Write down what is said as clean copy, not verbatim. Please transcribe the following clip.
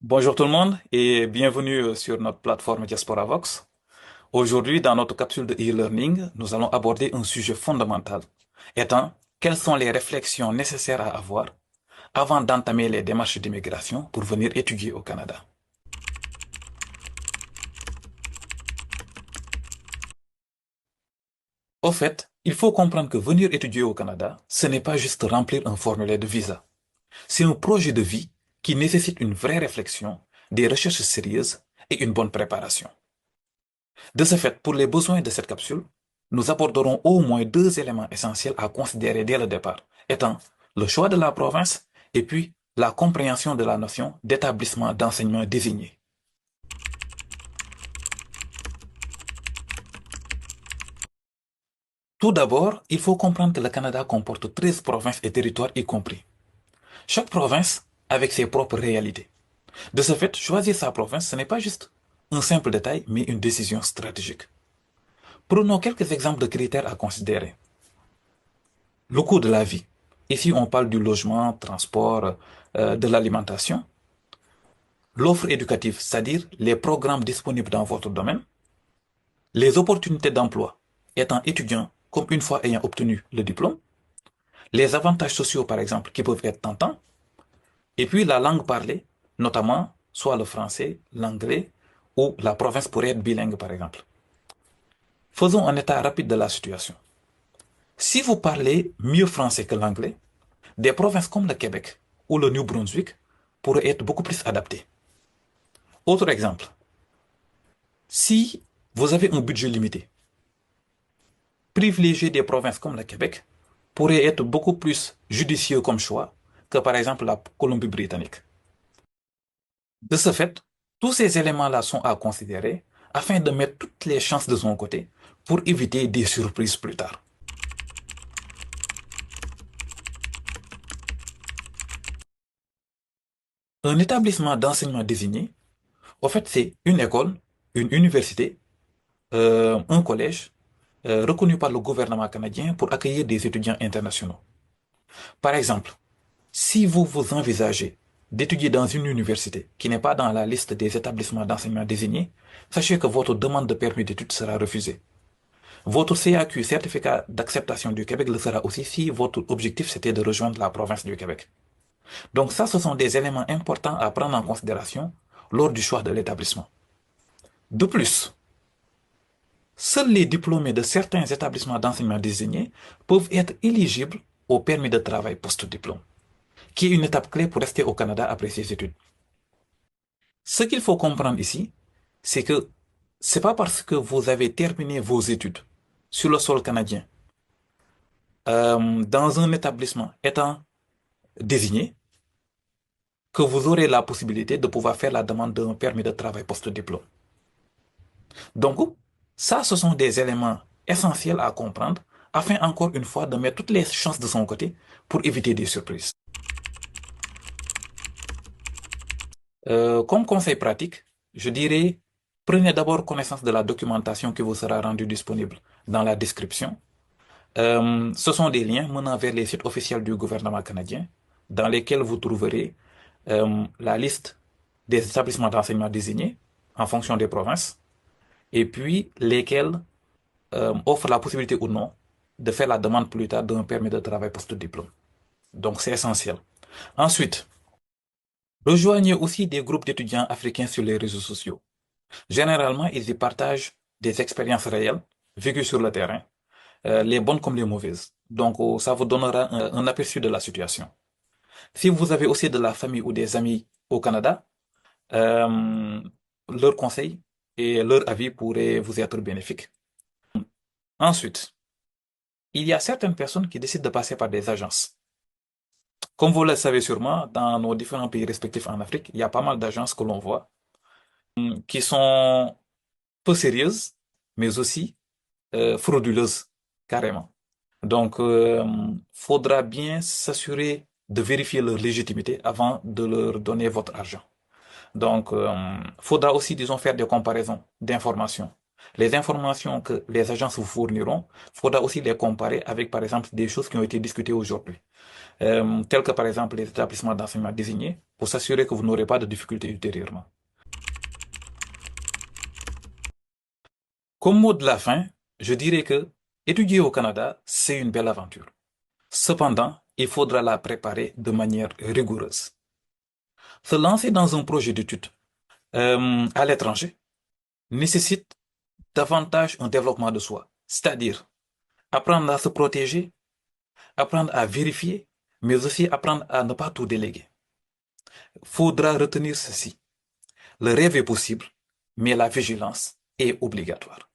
Bonjour tout le monde et bienvenue sur notre plateforme Diaspora Vox. Aujourd'hui, dans notre capsule de e-learning, nous allons aborder un sujet fondamental, étant quelles sont les réflexions nécessaires à avoir avant d'entamer les démarches d'immigration pour venir étudier au Canada. Au fait, il faut comprendre que venir étudier au Canada, ce n'est pas juste remplir un formulaire de visa. C'est un projet de vie qui nécessite une vraie réflexion, des recherches sérieuses et une bonne préparation. De ce fait, pour les besoins de cette capsule, nous aborderons au moins deux éléments essentiels à considérer dès le départ, étant le choix de la province et puis la compréhension de la notion d'établissement d'enseignement désigné. Tout d'abord, il faut comprendre que le Canada comporte 13 provinces et territoires y compris. Chaque province avec ses propres réalités. De ce fait, choisir sa province, ce n'est pas juste un simple détail, mais une décision stratégique. Prenons quelques exemples de critères à considérer. Le coût de la vie. Ici, on parle du logement, transport, de l'alimentation. L'offre éducative, c'est-à-dire les programmes disponibles dans votre domaine. Les opportunités d'emploi, étant étudiant comme une fois ayant obtenu le diplôme. Les avantages sociaux, par exemple, qui peuvent être tentants. Et puis la langue parlée, notamment soit le français, l'anglais ou la province pourrait être bilingue, par exemple. Faisons un état rapide de la situation. Si vous parlez mieux français que l'anglais, des provinces comme le Québec ou le New Brunswick pourraient être beaucoup plus adaptées. Autre exemple, si vous avez un budget limité, privilégier des provinces comme le Québec pourrait être beaucoup plus judicieux comme choix que par exemple la Colombie-Britannique. De ce fait, tous ces éléments-là sont à considérer afin de mettre toutes les chances de son côté pour éviter des surprises plus tard. Un établissement d'enseignement désigné, en fait, c'est une école, une université, un collège reconnu par le gouvernement canadien pour accueillir des étudiants internationaux. Par exemple, si vous vous envisagez d'étudier dans une université qui n'est pas dans la liste des établissements d'enseignement désignés, sachez que votre demande de permis d'études sera refusée. Votre CAQ, certificat d'acceptation du Québec, le sera aussi si votre objectif c'était de rejoindre la province du Québec. Donc ça, ce sont des éléments importants à prendre en considération lors du choix de l'établissement. De plus, seuls les diplômés de certains établissements d'enseignement désignés peuvent être éligibles au permis de travail post-diplôme, qui est une étape clé pour rester au Canada après ses études. Ce qu'il faut comprendre ici, c'est que c'est pas parce que vous avez terminé vos études sur le sol canadien, dans un établissement étant désigné, que vous aurez la possibilité de pouvoir faire la demande d'un permis de travail post-diplôme. Donc, ça, ce sont des éléments essentiels à comprendre afin, encore une fois, de mettre toutes les chances de son côté pour éviter des surprises. Comme conseil pratique, je dirais, prenez d'abord connaissance de la documentation qui vous sera rendue disponible dans la description. Ce sont des liens menant vers les sites officiels du gouvernement canadien, dans lesquels vous trouverez la liste des établissements d'enseignement désignés en fonction des provinces, et puis lesquels offrent la possibilité ou non de faire la demande plus tard d'un permis de travail post-diplôme. Donc c'est essentiel. Ensuite, rejoignez aussi des groupes d'étudiants africains sur les réseaux sociaux. Généralement, ils y partagent des expériences réelles, vécues sur le terrain, les bonnes comme les mauvaises. Donc, ça vous donnera un aperçu de la situation. Si vous avez aussi de la famille ou des amis au Canada, euh, leurs conseils et leur avis pourraient vous être bénéfiques. Ensuite, il y a certaines personnes qui décident de passer par des agences. Comme vous le savez sûrement, dans nos différents pays respectifs en Afrique, il y a pas mal d'agences que l'on voit qui sont peu sérieuses, mais aussi frauduleuses, carrément. Donc, faudra bien s'assurer de vérifier leur légitimité avant de leur donner votre argent. Donc, faudra aussi, disons, faire des comparaisons d'informations Les informations que les agences vous fourniront, il faudra aussi les comparer avec, par exemple, des choses qui ont été discutées aujourd'hui, telles que, par exemple, les établissements d'enseignement désignés, pour s'assurer que vous n'aurez pas de difficultés ultérieurement. Comme mot de la fin, je dirais que étudier au Canada, c'est une belle aventure. Cependant, il faudra la préparer de manière rigoureuse. Se lancer dans un projet d'études à l'étranger nécessite davantage un développement de soi, c'est-à-dire apprendre à se protéger, apprendre à vérifier, mais aussi apprendre à ne pas tout déléguer. Faudra retenir ceci. Le rêve est possible, mais la vigilance est obligatoire.